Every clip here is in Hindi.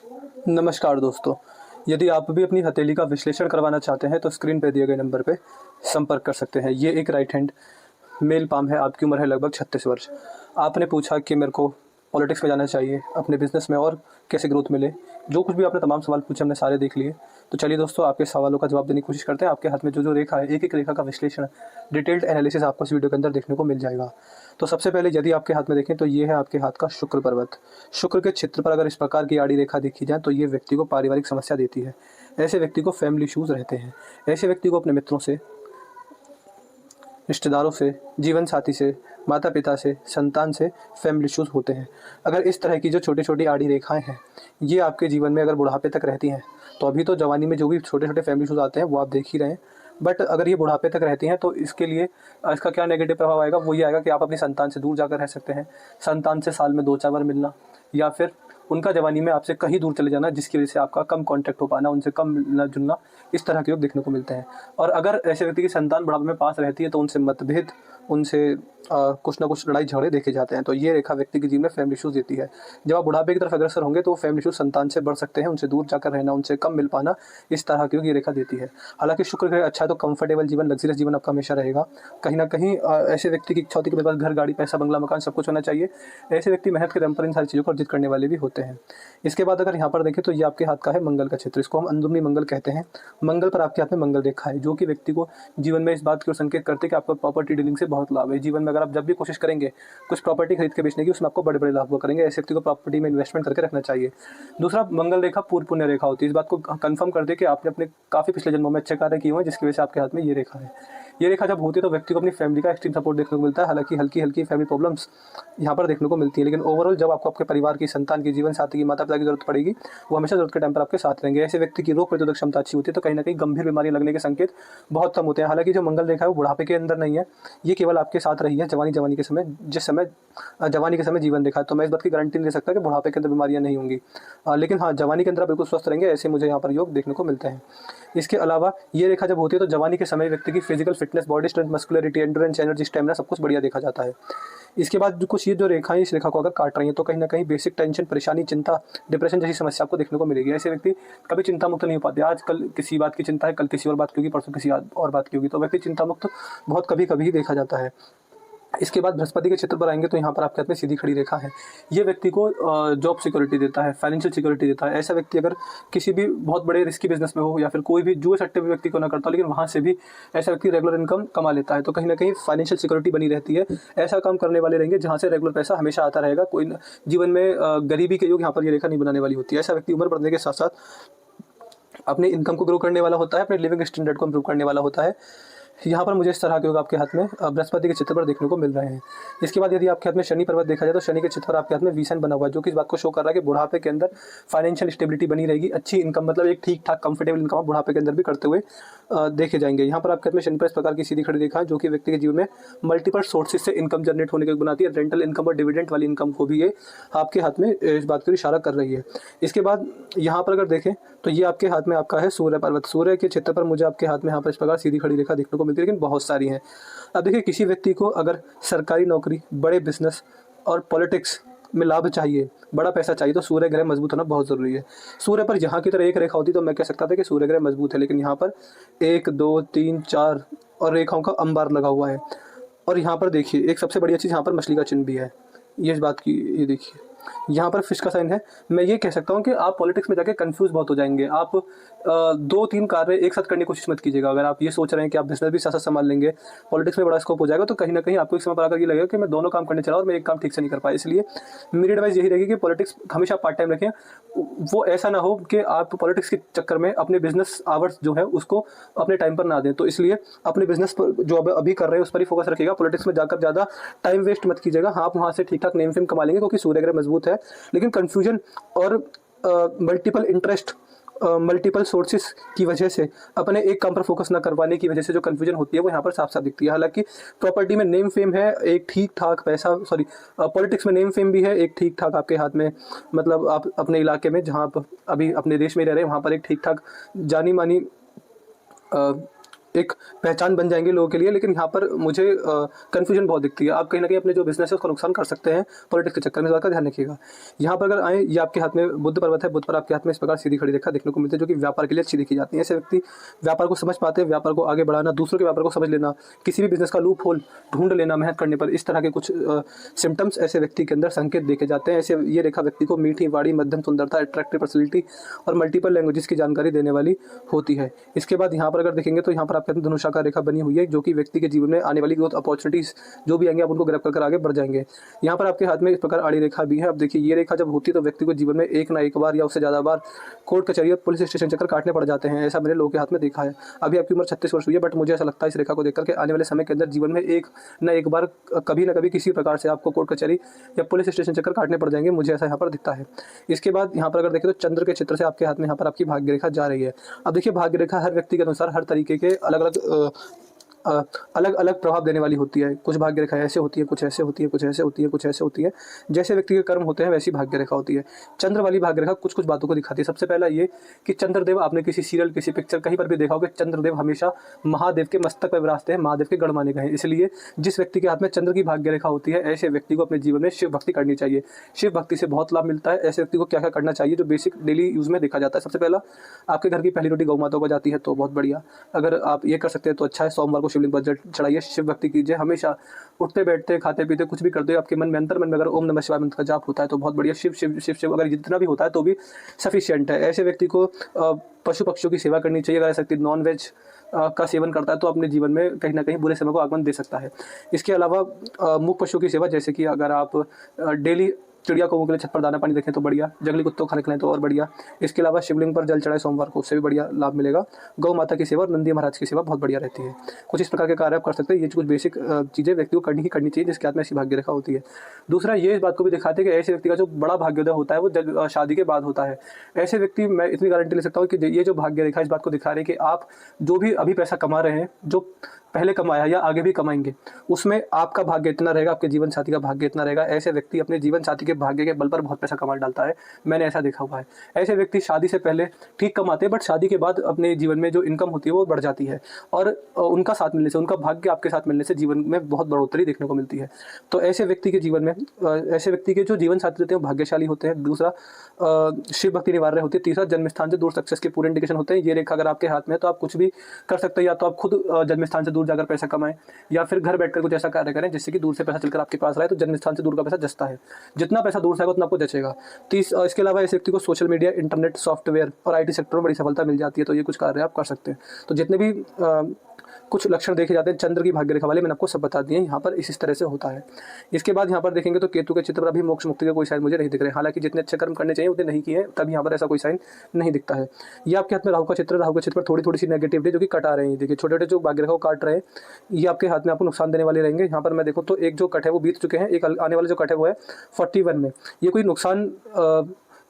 नमस्कार दोस्तों, यदि आप भी अपनी हथेली का विश्लेषण करवाना चाहते हैं तो स्क्रीन पे दिए गए नंबर पे संपर्क कर सकते हैं। ये एक राइट हैंड मेल पाम है, आपकी उम्र है लगभग 36 वर्ष। आपने पूछा कि मेरे को पॉलिटिक्स में जाना चाहिए, अपने बिज़नेस में और कैसे ग्रोथ मिले। जो कुछ भी आपने तमाम सवाल पूछे हमने सारे देख लिए। तो चलिए दोस्तों, आपके सवालों का जवाब देने की कोशिश करते हैं। आपके हाथ में जो रेखा है, एक-एक रेखा का विश्लेषण, डिटेल्ड एनालिसिस आपको इस वीडियो के अंदर देखने को मिल जाएगा। तो सबसे पहले यदि आपके हाथ में देखें तो ये है आपके हाथ का शुक्र पर्वत। शुक्र के क्षेत्र पर अगर इस प्रकार की आड़ी रेखा देखी जाए तो ये व्यक्ति को पारिवारिक समस्या देती है। ऐसे व्यक्ति को फैमिली इश्यूज़ रहते हैं। ऐसे व्यक्ति को अपने मित्रों से, रिश्तेदारों से, जीवन साथी से, माता पिता से, संतान से फैमिली इश्यूज़ होते हैं। अगर इस तरह की जो छोटी-छोटी आड़ी रेखाएँ हैं, ये आपके जीवन में अगर बुढ़ापे तक रहती हैं, तो अभी तो जवानी में जो भी छोटे-छोटे फैमिली इश्यूज़ आते हैं वो आप देख ही रहे हैं। बट अगर ये बुढ़ापे तक रहती हैं तो इसके लिए इसका क्या नेगेटिव प्रभाव आएगा, वो ये आएगा कि आप अपनी संतान से दूर जाकर रह सकते हैं। संतान से साल में 2-4 बार मिलना, या फिर उनका जवानी में आपसे कहीं दूर चले जाना, जिसकी वजह से आपका कम कॉन्टैक्ट हो पाना, उनसे कम मिलना-जुलना, इस तरह के योग देखने को मिलते हैं। और अगर ऐसे व्यक्ति की संतान बुढ़ापे में पास रहती है तो उनसे मतभेद, उनसे कुछ ना कुछ लड़ाई झगड़े देखे जाते हैं। तो ये रेखा व्यक्ति के जीवन में फैमिली इश्यूज़ देती है। जब आप बुढ़ापे की तरफ अग्रसर होंगे तो फैमिली इश्यूज़ संतान से बढ़ सकते हैं, उनसे दूर जाकर रहना, उनसे कम मिल पाना, इस तरह के योग ये रेखा देती है। हालाँकि शुक्र ग्रह अच्छा है तो कंफर्टेबल जीवन, लग्ज़रियस जीवन आपका हमेशा रहेगा। कहीं न कहीं ऐसे व्यक्ति की इच्छा होती है कि मेरे पास घर, गाड़ी, पैसा, बंगला, मकान सब कुछ होना चाहिए। ऐसे व्यक्ति मेहनत के दम पर इन सारी चीज़ों को अर्जित करने वाले भी होते हैं। इसके बाद अगर यहाँ पर देखें तो ये आपके हाथ का है मंगल का क्षेत्र। इसको हम अंदरूनी मंगल कहते हैं। मंगल पर आपके हाथ में मंगल रेखा है, जो कि व्यक्ति को जीवन में इस बात की ओर संकेत करते हैं कि आपको प्रॉपर्टी डीलिंग से बहुत लाभ है। जीवन में अगर आप जब भी कोशिश करेंगे कुछ प्रॉपर्टी खरीद के बेचने की, उसमें आपको बड़े-बड़े लाभ हुआ करेंगे। ऐसे व्यक्ति को प्रॉपर्टी में इन्वेस्टमेंट करके रखना चाहिए। दूसरा, मंगल रेखा पूर्व पुण्य रेखा होती है। इस बात को कन्फर्म कर दे कि आपने अपने काफ़ी पिछले जन्मों में अच्छे कार्य किए हुए हैं, जिसकी वजह से आपके हाथ में ये रेखा है। ये रेखा जब होती है तो व्यक्ति को अपनी फैमिली का एक्सट्रीम सपोर्ट देखने को मिलता है। हालाँकि हल्की-हल्की फैमिली प्रॉब्लम्स यहाँ पर देखने को मिलती है, लेकिन ओवरऑल जब आपको आपके परिवार की, संतान की, जीवन साथी की, माता-पिता की ज़रूरत पड़ेगी, वो हमेशा ज़रूरत के टाइम पर आपके साथ रहेंगे। ऐसे व्यक्ति की रोग प्रतिरोधक क्षमता अच्छी होती है, तो कहीं न कहीं गंभीर बीमारियाँ लगने के संकेत बहुत कम होते हैं। हालाँकि जो मंगल रेखा है वो बुढ़ापे के अंदर नहीं है, ये केवल आपके साथ रही है जवानी के समय, जिस समय जवानी के समय जीवन देखा है। तो मैं इस बात की गारंटी नहीं दे सकता कि बुढ़ापे के अंदर बीमारियाँ नहीं होंगी। लेकिन हाँ, जवानी के अंदर आप बिल्कुल स्वस्थ रहेंगे, ऐसे मुझे यहाँ पर योग देखने को मिलते हैं। इसके अलावा ये रेखा जब होती है तो जवानी के समय व्यक्ति की physical fitness, body strength, muscularity, endurance, energy, stamina सब कुछ बढ़िया देखा जाता है। इसके बाद कुछ ये जो रेखाएँ इस रेखा को अगर काट रही हैं तो कहीं न कहीं बेसिक टेंशन, परेशानी, चिंता, डिप्रेशन जैसी समस्या आपको देखने को मिलेगी। ऐसे व्यक्ति कभी चिंता मुक्त नहीं हो पाते। आज कल किसी बात की चिंता है, कल किसी और बात की होगी, परसों किसी और बात की होगी। तो व्यक्ति चिंता मुक्त बहुत कभी-कभी ही देखा जाता है। इसके बाद बृहस्पति के क्षेत्र पर आएँगे तो यहाँ पर आपके हाथ में सीधी खड़ी रेखा है। ये व्यक्ति को जॉब सिक्योरिटी देता है, फाइनेंशियल सिक्योरिटी देता है। ऐसा व्यक्ति अगर किसी भी बहुत बड़े रिस्की बिज़नेस में हो, या फिर कोई भी जुए सट्टे में व्यक्ति क्यों ना करता हो, लेकिन वहाँ से भी ऐसा व्यक्ति रेगुलर इनकम कमा लेता है। तो कहीं न कहीं फाइनेंशियल सिक्योरिटी बनी रहती है। ऐसा काम करने वाले रहेंगे जहाँ से रेगुलर पैसा हमेशा आता रहेगा। कोई न जीवन में गरीबी के योग यहाँ पर ये रेखा नहीं बनाने वाली होती है। ऐसा व्यक्ति उम्र बढ़ने के साथ-साथ अपनी इनकम को ग्रो करने वाला होता है, अपने लिविंग स्टैंडर्ड को इम्प्रूव करने वाला होता है। यहाँ पर मुझे इस तरह के योग आपके हाथ में बृहस्पति के चित्र पर देखने को मिल रहे हैं। इसके बाद यदि आपके हाथ में शनि पर्वत देखा जाए तो शनि के चित्र पर आपके हाथ में वीसन बना हुआ है, जो कि इस बात को शो कर रहा है कि बुढ़ापे के अंदर फाइनेंशियल स्टेबिलिटी बनी रहेगी। अच्छी इनकम, मतलब एक ठीक-ठाक कंफर्टेबल इनकम आप बुढ़ापे के अंदर भी करते हुए देखे जाएँगे। यहाँ पर आपके हाथ में शनि पर इस प्रकार की सीधी खड़ी रेखा है, जो कि व्यक्ति के जीवन में मल्टीपल सोर्सेज़ से इनकम जनरेट होने के योग बनाती है। रेंटल इनकम और डिविडेंड वाली इनकम को भी ये आपके हाथ में इस बात की ओर इशारा कर रही है। इसके बाद यहाँ पर अगर देखें तो ये आपके हाथ में आपका है सूर्य पर्वत। सूर्य के क्षेत्र पर मुझे आपके हाथ में यहाँ पर इस प्रकार सीधी खड़ी रेखा देखने को मिलती है, लेकिन बहुत सारी हैं। अब देखिए, किसी व्यक्ति को अगर सरकारी नौकरी, बड़े बिज़नेस और पॉलिटिक्स में लाभ चाहिए, बड़ा पैसा चाहिए, तो सूर्य ग्रह मजबूत होना बहुत ज़रूरी है। सूर्य पर यहाँ की तरह एक रेखा होती तो मैं कह सकता था कि सूर्य ग्रह मजबूत है, लेकिन यहाँ पर 1, 2, 3, 4 और रेखाओं का अंबार लगा हुआ है। और यहाँ पर देखिए, एक सबसे बढ़िया चीज़, यहाँ पर मछली का चिन्ह भी है। ये इस बात की, ये देखिए, यहाँ पर फिश का साइन है। मैं ये कह सकता हूँ कि आप पॉलिटिक्स में जाके कंफ्यूज बहुत हो जाएंगे। आप 2-3 कार्य एक साथ करने की कोशिश मत कीजिएगा। अगर आप ये सोच रहे हैं कि आप बिजनेस भी साथ-साथ संभाल लेंगे, पॉलिटिक्स में बड़ा स्कोप हो जाएगा, तो कहीं न कहीं आपको एक समय पर आकर ये लगेगा कि मैं दोनों काम करने चला और मैं एक काम ठीक से नहीं कर पाया। इसलिए मेरी एडवाइस यही रहेगी कि पॉलिटिक्स हमेशा पार्ट टाइम रखें। वो ऐसा ना हो कि आप पॉलिटिक्स के चक्कर में अपने बिजनेस आवर्स जो है उसको अपने टाइम पर ना दें। तो इसलिए अपने बिजनेस पर जो अभी कर रहे हैं उस पर ही फोकस रखिएगा। पॉलिटिक्स में जाकर ज़्यादा टाइम वेस्ट मत कीजिएगा। हाँ, आप वहाँ से ठीक-ठाक नेम फेम कमा लेंगे क्योंकि सूर्य ग्रह मजबूत है, लेकिन कन्फ्यूजन और मल्टीपल इंटरेस्ट, मल्टीपल सोर्सेज की वजह से अपने एक काम पर फोकस ना करवाने की वजह से जो कन्फ्यूजन होती है वो यहाँ पर साफ-साफ दिखती है। हालाँकि प्रॉपर्टी में नेम फेम है, एक ठीक-ठाक पैसा, सॉरी, पॉलिटिक्स में नेम फेम भी है, एक ठीक-ठाक आपके हाथ में, मतलब आप अपने इलाके में जहाँ आप अभी अपने देश में रह रहे हैं वहाँ पर एक ठीक-ठाक जानी-मानी एक पहचान बन जाएंगे लोगों के लिए। लेकिन यहाँ पर मुझे कन्फ्यूजन बहुत दिखती है। आप कहीं ना कहीं अपने जो बिजनेस है उसका नुकसान कर सकते हैं पॉलिटिक्स के चक्कर में, इस बात का ध्यान रखिएगा। यहाँ पर अगर आए, ये आपके हाथ में बुध पर्वत है, बुध पर आपके हाथ में इस प्रकार सीधी खड़ी रेखा देखने को मिलती है, जो कि व्यापार के लिए अच्छी देखी जाती है। ऐसे व्यक्ति व्यापार को समझ पाते हैं, व्यापार को आगे बढ़ाना, दूसरों के व्यापार को समझ लेना, किसी भी बिजनेस का लूप होल ढूंढ लेना मेहनत करने पर, इस तरह के कुछ सिम्टम्स ऐसे व्यक्ति के अंदर संकेत देखे जाते हैं। ऐसे ये रेखा व्यक्ति को मीठी वाणी, मध्यम सुंदरता, अट्रैक्टिव पर्सनैलिटी और मल्टीपल लैंग्वेजेस की जानकारी देने वाली होती है। इसके बाद यहाँ पर अगर देखेंगे तो यहाँ पर आपके धनुषाकार रेखा बनी हुई है, जो कि व्यक्ति के जीवन में आने वाली ग्रोथ अपॉर्चुनिटीज जो भी आएंगे आप उनको ग्रैब कर आगे बढ़ जाएंगे। यहाँ पर आपके हाथ में इस प्रकार आड़ी रेखा भी है। अब देखिए, ये रेखा जब होती है तो व्यक्ति को जीवन में एक ना एक बार या उससे ज़्यादा बार कोर्ट कचहरी और पुलिस स्टेशन चक्कर काटने पड़ जाते हैं। ऐसा मेरे लोगों के हाथ में देखा है। अभी आपकी उम्र 36 वर्ष हुई है, बट मुझे ऐसा लगता है इस रेखा को देखकर के आने वाले समय के अंदर जीवन में एक ना एक बार कभी ना कभी किसी प्रकार से आपको कोर्ट कचहरी या पुलिस स्टेशन चक्कर काटने पड़ जाएंगे। मुझे ऐसा यहाँ पर दिखता है। इसके बाद यहाँ पर अगर देखें तो चंद्र के चित्र से आपके हाथ में यहाँ पर आपकी भाग्य रेखा जा रही है। अब देखिए, भाग्य रेखा हर व्यक्ति के अनुसार हर तरीके के अलग अलग अलग अलग प्रभाव देने वाली होती है। कुछ भाग्य रेखा ऐसे होती है, कुछ ऐसे होती है, कुछ ऐसे होती है, कुछ ऐसे होती है। जैसे व्यक्ति के कर्म होते हैं वैसी भाग्य रेखा होती है। चंद्र वाली भाग्य रेखा कुछ कुछ बातों को दिखाती है। सबसे पहला ये कि चंद्रदेव, आपने किसी सीरियल, किसी पिक्चर, कहीं पर भी देखा होगा, चंद्रदेव हमेशा महादेव के मस्तक पर विराजते हैं, महादेव के गढ़ माने गए हैं। इसलिए जिस व्यक्ति के हाथ में चंद्र की भाग्य रेखा होती है, ऐसे व्यक्ति को अपने जीवन में शिव भक्ति करनी चाहिए। शिव भक्ति से बहुत लाभ मिलता है। ऐसे व्यक्ति को क्या क्या करना चाहिए जो बेसिक डेली यूज में देखा जाता है। सबसे पहला, आपके घर की पहली रोटी गौ माता को जाती है तो बहुत बढ़िया, अगर आप ये कर सकते हैं तो अच्छा है। सोमवार को शिवलिंग पर जल चढ़ाइए, शिव भक्ति कीजिए। हमेशा उठते बैठते खाते पीते कुछ भी करते हो, आपके मन में अंतर मन में अगर ओम नमः शिवाय मंत्र का जाप होता है तो बहुत बढ़िया। शिव शिव शिव शिव अगर जितना भी होता है तो भी सफिशिएंट है। ऐसे व्यक्ति को पशु पक्षियों की सेवा करनी चाहिए। अगर ऐसा व्यक्ति नॉन वेज का सेवन करता है तो अपने जीवन में कहीं ना कहीं बुरे समय को आगमन दे सकता है। इसके अलावा मूक पशुओं की सेवा, जैसे कि अगर आप डेली चिड़िया कौओं के लिए छत पर दाना पानी रखें तो बढ़िया, जंगली कुत्तों को खाने खिलाएं तो और बढ़िया। इसके अलावा शिवलिंग पर जल चढ़ाए सोमवार को, उससे भी बढ़िया लाभ मिलेगा। गौ माता की सेवा और नंदी महाराज की सेवा बहुत बढ़िया रहती है। कुछ इस प्रकार के कार्य आप कर सकते हैं। ये कुछ बेसिक चीज़ें व्यक्ति को करनी ही करनी चाहिए जिसके हाथ में ऐसी भाग्य रेखा होती है। दूसरा, ये इस बात को भी दिखाते हैं कि ऐसे व्यक्ति का जो बड़ा भाग्योदय होता है वो शादी के बाद होता है। ऐसे व्यक्ति, मैं इतनी गारंटी ले सकता हूँ कि ये जो भाग्य रेखा इस बात को दिखा रही है कि आप जो भी अभी पैसा कमा रहे हैं, जो पहले कमाया या आगे भी कमाएंगे, उसमें आपका भाग्य इतना रहेगा, आपके जीवन साथी का भाग्य इतना रहेगा। ऐसे व्यक्ति अपने जीवन साथी के भाग्य के बल पर बहुत पैसा कमा डालता है, मैंने ऐसा देखा हुआ है। ऐसे व्यक्ति शादी से पहले ठीक कमाते हैं, बट शादी के बाद अपने जीवन में जो इनकम होती है वो बढ़ जाती है और उनका साथ मिलने से, उनका भाग्य आपके साथ मिलने से जीवन में बहुत बढ़ोतरी देखने को मिलती है। तो ऐसे व्यक्ति के जीवन में, ऐसे व्यक्ति के जो जीवन साथी होते हैं वो भाग्यशाली होते हैं। दूसरा, शिव भक्ति निवार्य होती है। तीसरा, जन्म स्थान से दूर सक्सेस के पूरे इंडिकेशन होते हैं। ये रेखा अगर आपके हाथ में है तो आप कुछ भी कर सकते हैं। या तो आप खुद जन्म स्थान से दूर जाकर पैसा कमाएं, या फिर घर बैठकर कुछ ऐसा कार्य करें जिससे कि दूर से पैसा चलकर आपके पास आए। तो जन्म स्थान से दूर का पैसा जचता है, जितना पैसा दूर से आएगा उतना आपको जचेगा। इसके अलावा इस व्यक्ति को सोशल मीडिया, इंटरनेट, सॉफ्टवेयर और आईटी सेक्टर में बड़ी सफलता मिल जाती है। तो ये कुछ कार्य आप कर सकते हैं। तो जितने भी कुछ लक्षण देखे जाते हैं चंद्र की भाग्य रेखा वाले, मैंने आपको सब बता दिए। यहाँ पर इस तरह से होता है। इसके बाद यहाँ पर देखेंगे तो केतु के चित्र पर अभी मोक्ष मुक्ति के कोई साइन मुझे नहीं दिख रहे। हालांकि जितने अच्छे कर्म करने चाहिए उतने नहीं किए, तब यहाँ पर ऐसा कोई साइन नहीं दिखता है। ये आपके हाथ में राहु का चित्र, राहु के चित्र पर थोड़ी थोड़ी सी नेगेटिविटी जो कि कट आ रही है। देखिए, छोटे छोटे जो भाग्य रेखा को काट रहे हैं, ये आपके हाथ में आपको नुकसान देने वाले रहेंगे। यहाँ पर मैं देखूँ तो एक जो कट है वो बीत चुके हैं, एक आने वाला जो कट है वो है 41 में। ये कोई नुकसान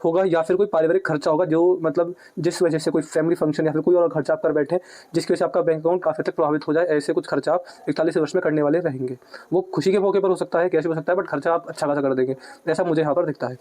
होगा या फिर कोई पारिवारिक खर्चा होगा, जो मतलब जिस वजह से कोई फैमिली फंक्शन या फिर कोई और खर्चा आप कर बैठे, जिसकी वजह से आपका बैंक अकाउंट काफ़ी तक प्रभावित हो जाए। ऐसे कुछ खर्चा आप 41 वर्ष में करने वाले रहेंगे। वो खुशी के मौके पर हो सकता है, कैसे हो सकता है, बट खर्चा आप अच्छा खासा कर देंगे, ऐसा मुझे यहाँ पर दिखता है।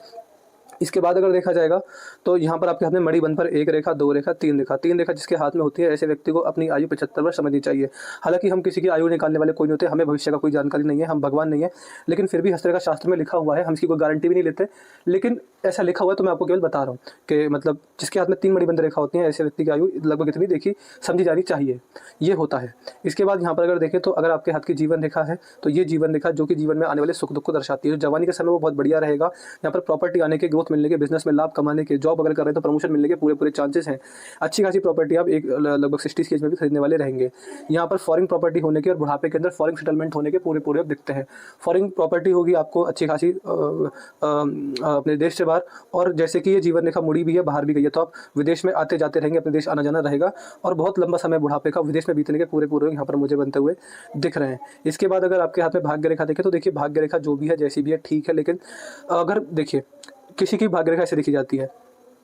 इसके बाद अगर देखा जाएगा तो यहाँ पर आपके हाथ में मणिबंध पर एक रेखा, दो रेखा, तीन रेखा जिसके हाथ में होती है, ऐसे व्यक्ति को अपनी आयु 75 वर्ष समझनी चाहिए। हालांकि हम किसी की आयु निकालने वाले कोई नहीं होते, हमें भविष्य का कोई जानकारी नहीं है, हम भगवान नहीं है, लेकिन फिर भी हस्तरेखा शास्त्र में लिखा हुआ है, हम इसकी कोई गारंटी भी नहीं लेते, लेकिन ऐसा लिखा हुआ है तो मैं आपको केवल बता रहा हूँ कि मतलब जिसके हाथ में 3 मणिबंध रेखा होती हैं, ऐसे व्यक्ति की आयु लगभग इतनी देखी समझी जानी चाहिए, ये होता है। इसके बाद यहाँ पर अगर देखें तो अगर आपके हाथ की जीवन रेखा है तो ये जीवन रेखा जो कि जीवन में आने वाले सुख दुख को दर्शाती है। जो जवानी के समय वो बहुत बढ़िया रहेगा। यहाँ पर प्रॉपर्टी आने के, ग्रोथ मिलने के, बिजनेस में लाभ कमाने के, जॉब अगर कर रहे हैं तो प्रमोशन मिलने के पूरे चांसेस हैं। अच्छी खासी प्रॉपर्टी आप एक लगभग 60 की एज में भी खरीदने वाले रहेंगे। यहाँ पर फॉरेन प्रॉपर्टी होने के और बुढ़ापे के अंदर फॉरेन सेटलमेंट होने के पूरे दिखते हैं। फॉरेन प्रॉपर्टी होगी आपको अच्छी खासी अपने देश से बाहर, और जैसे कि ये जीवन रेखा मुड़ी भी है, बाहर भी गई है, तो आप विदेश में आते जाते रहेंगे, अपने देश आना जाना रहेगा और बहुत लंबा समय बुढ़ापे का विदेश में बीतने के पूरे यहाँ पर मुझे बनते हुए दिख रहे हैं। इसके बाद अगर आपके हाथ में भाग्य रेखा देखें तो देखिए, भाग्य रेखा जो भी है जैसी भी है ठीक है, लेकिन अगर देखिए किसी की भाग्य रेखा ऐसे देखी जाती है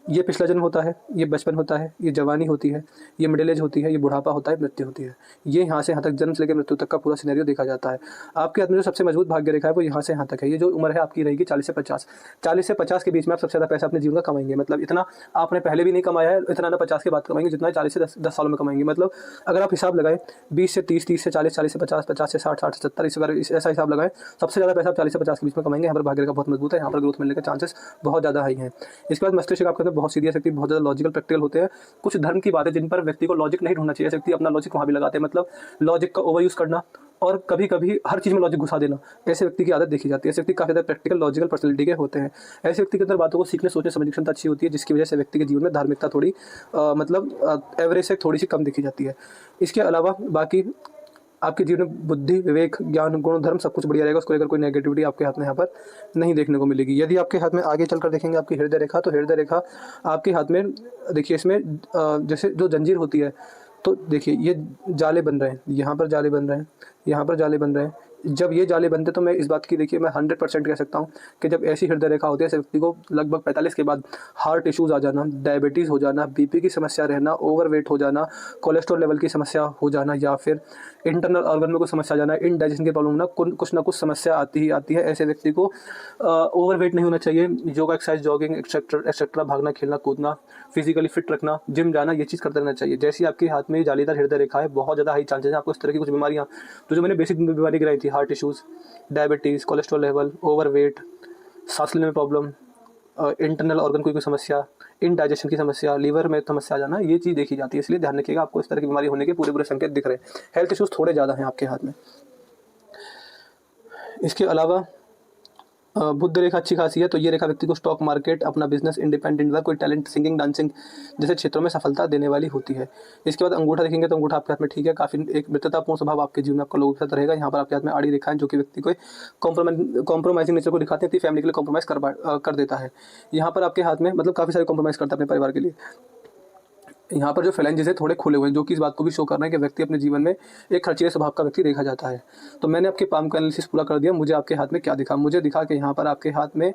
ये पिछला जन्म होता है, ये बचपन होता है, ये जवानी होती है, ये मिडिल एज होती है, ये बुढ़ापा होता है, मृत्यु होती है। ये यहाँ से यहाँ तक जन्म से लेकर मृत्यु तक का पूरा सिनेरियो देखा जाता है। आपके हाथ में जो सबसे मजबूत भाग्य रेखा है वो यहाँ से यहाँ तक है। ये जो उम्र है आपकी रहेगी 40 से 50। 40 से 50 के बीच में आप सबसे ज़्यादा पैसा अपने जीवन का कमाएंगे। मतलब इतना आपने पहले भी नहीं कमाया है, इतना ना 50 के बाद कमाएंगे जितना 40 से 10 सालों में कमाएंगे। मतलब अगर आप हिसाब लगाएं 20 से 30, 30 से 40, 40 से 50, 50 से 60, 60 से 70, ऐसा हिसाब लगाएं, सबसे ज़्यादा पैसा आप 40 से 50 के बीच में कमाएंगे। यहाँ पर भाग्य रेखा बहुत मजबूत है, यहाँ पर ग्रोथ मिलने के चांसेस बहुत ज़्यादा हाई हैं। इसके बाद मस्तिष्क आपके अंदर बहुत सीधी शक्ति, बहुत ज़्यादा लॉजिकल प्रैक्टिकल होते हैं। कुछ धर्म की बातें जिन पर व्यक्ति को लॉजिक नहीं ढूंढना चाहिए, ऐसे व्यक्ति अपना लॉजिक वहाँ भी लगाते हैं। मतलब लॉजिक का ओवर यूज़ करना और कभी कभी हर चीज़ में लॉजिक घुसा देना, ऐसे व्यक्ति की आदत देखी जाती है। ऐसे व्यक्ति काफ़ी ज़्यादा प्रैक्टिकल लॉजिकल पर्सनैलिटी के होते हैं। ऐसे व्यक्ति के अंदर बातों को सीखने सोचने समझने की क्षमता अच्छी होती है, जिसकी वजह से व्यक्ति के जीवन में धार्मिकता थोड़ी एवरेज से थोड़ी सी कम देखी जाती है। इसके अलावा बाकी आपके जीवन में बुद्धि, विवेक, ज्ञान, गुण, धर्म सब कुछ बढ़िया रहेगा। उसको लेकर कोई नेगेटिविटी आपके हाथ में यहाँ पर नहीं देखने को मिलेगी। यदि आपके हाथ में आगे चलकर देखेंगे आपकी हृदय रेखा, तो हृदय रेखा आपके हाथ में देखिए, इसमें जैसे जो जंजीर होती है, तो देखिए ये जाले बन रहे हैं, यहाँ पर जाले बन रहे हैं, यहाँ पर जाले बन रहे हैं। जब ये जाले बनते तो मैं इस बात की देखिए मैं 100% कह सकता हूँ कि जब ऐसी हृदय रेखा होती है, ऐसे व्यक्ति को लगभग 45 के बाद हार्ट इश्यूज़ आ जाना, डायबिटीज़ हो जाना, बीपी की समस्या रहना, ओवरवेट हो जाना, कोलेस्ट्रॉल लेवल की समस्या हो जाना, या फिर इंटरनल ऑर्गन में कोई समस्या आ जाना, इनडाइजेशन की प्रॉब्लम होना, कुछ ना कुछ समस्या आती ही आती है। ऐसे व्यक्ति को ओवरवेट नहीं होना चाहिए। योगा, एक्सरसाइज, जॉगिंग एक्सेट्रा, भागना, खेलना, कूदना, फिजिकली फिट रखना, जिम जाना, ये चीज़ करते रहना चाहिए। जैसे आपके हाथ में जालीदार हृदय रेखा है, बहुत ज़्यादा हाई चांसेस है आपको इस तरह की कुछ बीमारियाँ, तो जो मैंने बेसिक बीमारी गिराई थी, heart issues, diabetes, cholesterol level, overweight, सांस लेने में प्रॉब्लम, इंटरनल ऑर्गन कोई समस्या, इनडाइजेशन की समस्या, लीवर में समस्या आ जाना, ये चीज़ देखी जाती है। इसलिए ध्यान रखिएगा, आपको इस तरह की बीमारी होने के पूरे संकेत दिख रहे हैं। हेल्थ इश्यूज़ थोड़े ज़्यादा हैं आपके हाथ में। इसके अलावा बुध रेखा अच्छी खासी है, तो ये रेखा व्यक्ति को स्टॉक मार्केट, अपना बिजनेस, इंडिपेंडेंट वर्क, कोई टैलेंट, सिंगिंग, डांसिंग जैसे क्षेत्रों में सफलता देने वाली होती है। इसके बाद अंगूठा देखेंगे तो अंगूठा आपके हाथ में ठीक है, काफ़ी एक मित्रतापूर्ण स्वभाव आपके जीवन में आपका लोगों के साथ रहेगा। यहाँ पर आपके हाथ में आड़ी रेखा है जो कि व्यक्ति को कॉम्प्रोमाइजिंग नेचर को दिखाते हैं, अपनी फैमिली के लिए कॉम्प्रोमाइज़ कर देता है। यहाँ पर आपके हाथ में मतलब काफ़ी सारे कॉम्प्रोमाइज़ करता है अपने परिवार के लिए। यहाँ पर जो फेलेंजेस है थोड़े खुले हुए हैं, जो कि इस बात को भी शो कर रहे हैं कि व्यक्ति अपने जीवन में एक खर्चीले स्वभाव का व्यक्ति देखा जाता है। तो मैंने आपके पाम का एनालिसिस पूरा कर दिया। मुझे आपके हाथ में क्या दिखा? मुझे दिखा कि यहाँ पर आपके हाथ में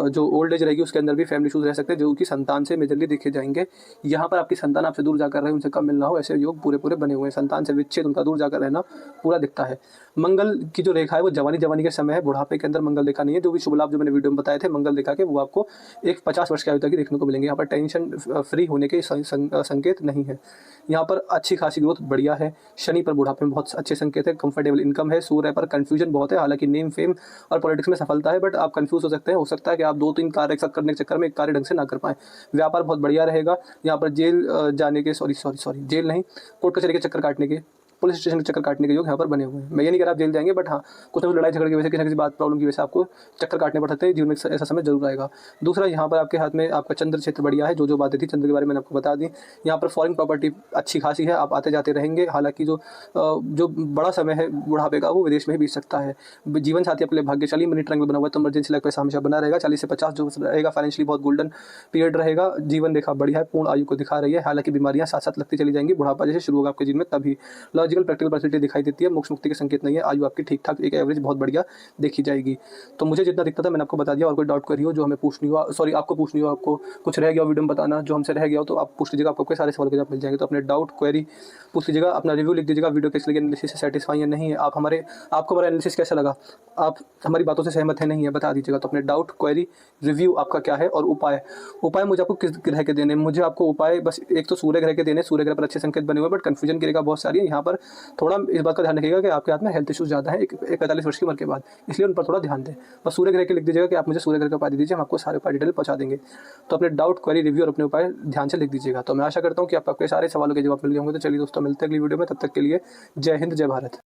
जो ओल्ड एज रहेगी उसके अंदर भी फैमिली इशूज़ रह सकते हैं, जो कि संतान से मेजरली देखे जाएंगे। यहाँ पर आपकी संतान आपसे दूर जाकर रहे, उनसे कम मिलना हो, ऐसे योग पूरे बने हुए हैं। संतान से विच्छेद, उनका दूर जाकर रहना पूरा दिखता है। मंगल की जो रेखा है वो जवानी के समय है, बुढ़ापे के अंदर मंगल रेखा नहीं है। जो भी शुभ लाभ जो मैंने वीडियो में बताए थे मंगल रेखा के, वो आपको एक 50 वर्ष की आयु तक ही देखने को मिलेंगे। यहाँ पर टेंशन फ्री होने के संकेत नहीं है। यहाँ पर अच्छी खासी ग्रोथ बढ़िया है। शनि पर बुढ़ापे में बहुत अच्छे संकेत है। कंफर्टेबल इनकम है। सूर्य पर कंफ्यूजन बहुत है, हालांकि नेम फेम और पॉलिटिक्स में सफलता है, बट आप कंफ्यूज हो सकते हैं। हो सकता है कि आप 2-3 कार्य एक साथ करने के चक्कर में एक कार्य ढंग से ना कर पाएं। व्यापार बहुत बढ़िया रहेगा। यहाँ पर जेल जाने के जेल नहीं, कोर्ट कचहरी के चक्कर काटने के, पुलिस स्टेशन के चक्कर काटने के योग यहाँ पर बने हुए हैं। मैं ये नहीं कह रहा आप जेल जाएंगे, बट हाँ कुछ ना कुछ लड़ाई झगड़े की वजह से, किसी ना किसी बात प्रॉब्लम की वजह से आपको चक्कर काटने पड़ सकते हैं। जीवन में ऐसा समय जरूर आएगा। दूसरा, यहाँ पर आपके हाथ में आपका चंद्र क्षेत्र बढ़िया है। जो बातें थी चंद्र के बारे में मैंने आपको बता दी। यहाँ पर फॉरेन प्रॉपर्टी अच्छी खासी है, आप आते जाते रहेंगे। हालांकि जो बड़ा समय है बुढ़ापे का, वो विदेश में ही बीत सकता है। जीवन साथी आपके लिए भाग्यशाली मनी ट्रायंगल बना हुआ है, तो इमरजेंसी लग पैसा हमेशा बना रहेगा। 40 से 50 जो रहेगा फाइनेंशियली बहुत गोल्डन पीरियड रहेगा। जीवन रेखा बढ़िया है, पूर्ण आयु को दिखा रही है। हालांकि बीमारियां साथ साथ लगती चली जाएंगी। बुढ़ापा जैसे शुरू होगा आपके जीवन में, तभी लॉजिकल प्रैक्टिकल पर्सनैलिटी दिखाई देती है। मोक्ष मुक्ति के संकेत नहीं है। आयु आपकी ठीक ठाक एक एवरेज बहुत बढ़िया देखी जाएगी। तो मुझे जितना दिखता था मैंने आपको बता दिया। और कोई डाउट करी हो जो हमें पूछनी हो, आपको पूछनी हो, आपको कुछ रह गया हो वीडियो में बताना जो हमसे रह गया हो, तो आप पूछ लीजिएगा। आपको सारे सवाल के जवाब मिल जाएंगे। तो अपने डाउट क्वेरी पूछ लीजिएगा, अपना रिव्यू लिख दीजिएगा। वीडियो कैसे लगे, एनालिसिस से सेटिस्फाई है नहीं है, आपको हमारा एनालिसिस कैसा लगा, आप हमारी बातों से सहमत है नहीं है, बता दीजिएगा। तो अपने डाउट क्वेरी रिव्यू आपका क्या है, और उपाय मुझे आपको किस ग्रह के देने, मुझे आपको उपाय बस एक तो सूर्य ग्रह के देने। सूर्य ग्रह पर अच्छे संकेत बने हुए, बट कंफ्यूजन की रेखा बहुत सारी है। यहाँ पर थोड़ा इस बात का ध्यान रखिएगा कि आपके हाथ में हेल्थ इश्यूज ज़्यादा है एक 45 वर्ष की उम्र के बाद, इसलिए उन पर थोड़ा ध्यान दें। बस सूर्य ग्रह के लिख दीजिएगा कि आप मुझे सूर्य ग्रह का उपाय दे दीजिए, हम आपको सारे उपाय डिटेल पहुंचा देंगे। तो अपने डाउट क्वेरी रिव्यू और अपने उपाय ध्यान से लिख दीजिएगा। तो मैं आशा करता हूँ कि आपके सारे सवालों के जवाब मिल गए होंगे। तो चलिए दोस्तों, मिलते हैं अगली वीडियो में। तब तक के लिए जय हिंद, जय भारत।